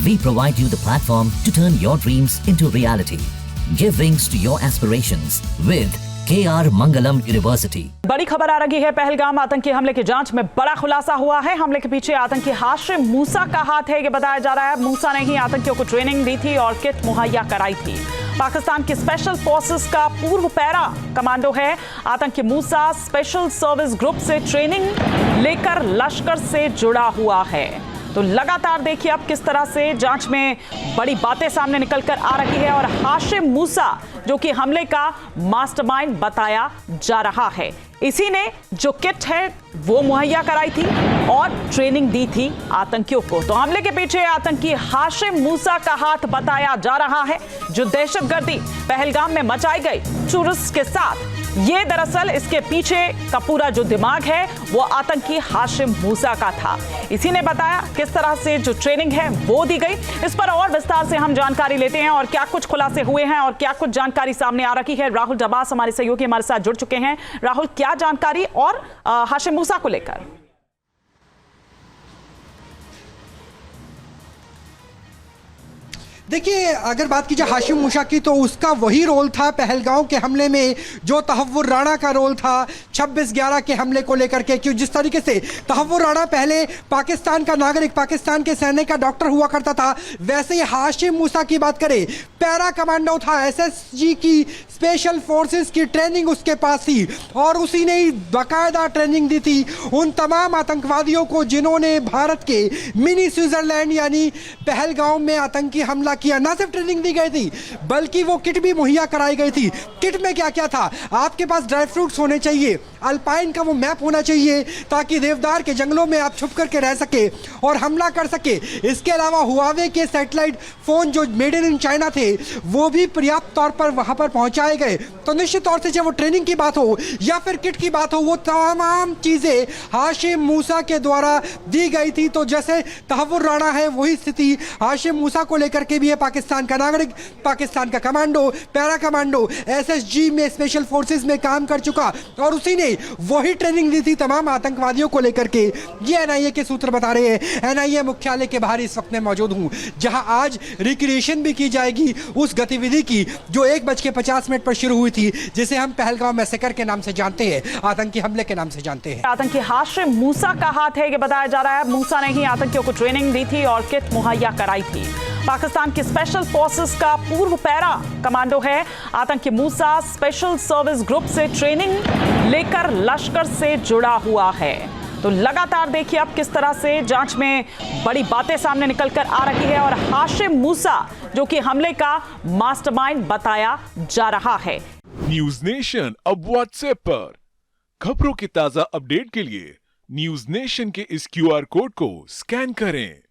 We provide you the platform to turn your dreams into reality. Give wings to your aspirations with KR Mangalam University. बड़ी खबर आ रही है। पहलगाम आतंकी हमले की जांच में बड़ा खुलासा हुआ है। हमले के पीछे आतंकी हाशिम मूसा का हाथ है, ये बताया जा रहा है। मूसा ने ही आतंकियों को ट्रेनिंग दी थी और किट मुहैया कराई थी। पाकिस्तान की स्पेशल फोर्सेस का पूर्व पैरा कमांडो है। आतंकी मूसा स्पेशल सर्विस ग्रुप से ट्रेनिंग लेकर लश्कर से जुड़ा हुआ है। तो लगातार देखिए अब किस तरह से जांच में बड़ी बातें सामने निकलकर आ रही है और हाशिम मूसा जो कि हमले का मास्टरमाइंड बताया जा रहा है, इसी ने जो किट है वो मुहैया कराई थी और ट्रेनिंग दी थी आतंकियों को। तो हमले के पीछे आतंकी हाशिम मूसा का हाथ बताया जा रहा है। जो दहशतगर्दी पहलगाम में मचाई गई टूरिस्ट के साथ, ये दरअसल इसके पीछे का पूरा जो दिमाग है वो आतंकी हाशिम मूसा का था। इसी ने बताया किस तरह से जो ट्रेनिंग है वो दी गई। इस पर और विस्तार से हम जानकारी लेते हैं और क्या कुछ खुलासे हुए हैं और क्या कुछ जानकारी सामने आ रही है। राहुल डबास हमारे सहयोगी हमारे साथ जुड़ चुके हैं। राहुल, क्या जानकारी और हाशिम मूसा को लेकर? देखिए, अगर बात की जाए हाशिम मूसा की तो उसका वही रोल था पहलगाम के हमले में जो तहव्वुर राणा का रोल था 26/11 के हमले को लेकर के। क्यों जिस तरीके से तहव्वुर राणा पहले पाकिस्तान का नागरिक, पाकिस्तान के सैनिक का डॉक्टर हुआ करता था, वैसे ही हाशिम मूसा की बात करें पैरा कमांडो था। एसएसजी की स्पेशल फोर्सेस की ट्रेनिंग उसके पास थी और उसी ने ही बाकायदा ट्रेनिंग दी थी उन तमाम आतंकवादियों को जिन्होंने भारत के मिनी स्विट्जरलैंड यानी पहलगाम में आतंकी हमला किया। ना सिर्फ ट्रेनिंग दी गई थी बल्कि वो किट भी मुहैया कराई गई थी। किट में क्या क्या था? आपके पास ड्राई फ्रूट्स होने चाहिए, अल्पाइन का वो मैप होना चाहिए ताकि देवदार के जंगलों में आप छुप करके रह सके और हमला कर सके। इसके अलावा हुआवे के सैटेलाइट फोन जो मेड इन चाइना थे वो भी पर्याप्त तौर पर वहां पर पहुंचाए गए। तो निश्चित तौर से जब वो ट्रेनिंग की बात हो या फिर किट की बात हो, वो तमाम चीजें हाशिम मूसा के द्वारा दी गई थी। तो जैसे तहव्वुर राणा है वही स्थिति हाशिम मूसा को लेकर के भी है। पाकिस्तान का नागरिक, पाकिस्तान का कमांडो, पैरा कमांडो, एसएसजी में स्पेशल फोर्सेस में काम कर चुका और उसी ने वही ट्रेनिंग दी थी तमाम आतंकवादियों को लेकर के। ये एनआईए के सूत्र बता रहे हैं। एनआईए मुख्यालय के बाहर इस वक्त मैं मौजूद हूं जहां आज रिक्रिएशन भी की जाएगी उस गतिविधि की जो 1:50 पर शुरू हुई थी, जिसे हम पहलगाम मैसेकर के नाम से जानते हैं, आतंकी हमले के नाम से जानते हैं। आतंकी हाशिम मूसा का हाथ है, ये बताया जा रहा है। मूसा ने ही आतंकियों को ट्रेनिंग दी थी और किट मुहैया कराई थी। पाकिस्तान की स्पेशल फोर्सेस का पूर्व पैरा कमांडो है। आतंकी मूसा स्पेशल सर्विस ग्रुप से ट्रेनिंग लेकर लश्कर से जुड़ा हुआ है। तो लगातार देखिए अब किस तरह से जांच में बड़ी बातें सामने निकलकर आ रही है और हाशिम मूसा जो कि हमले का मास्टरमाइंड बताया जा रहा है। न्यूज नेशन अब व्हाट्सएप पर खबरों की ताजा अपडेट के लिए न्यूज नेशन के इस QR कोड को स्कैन करें।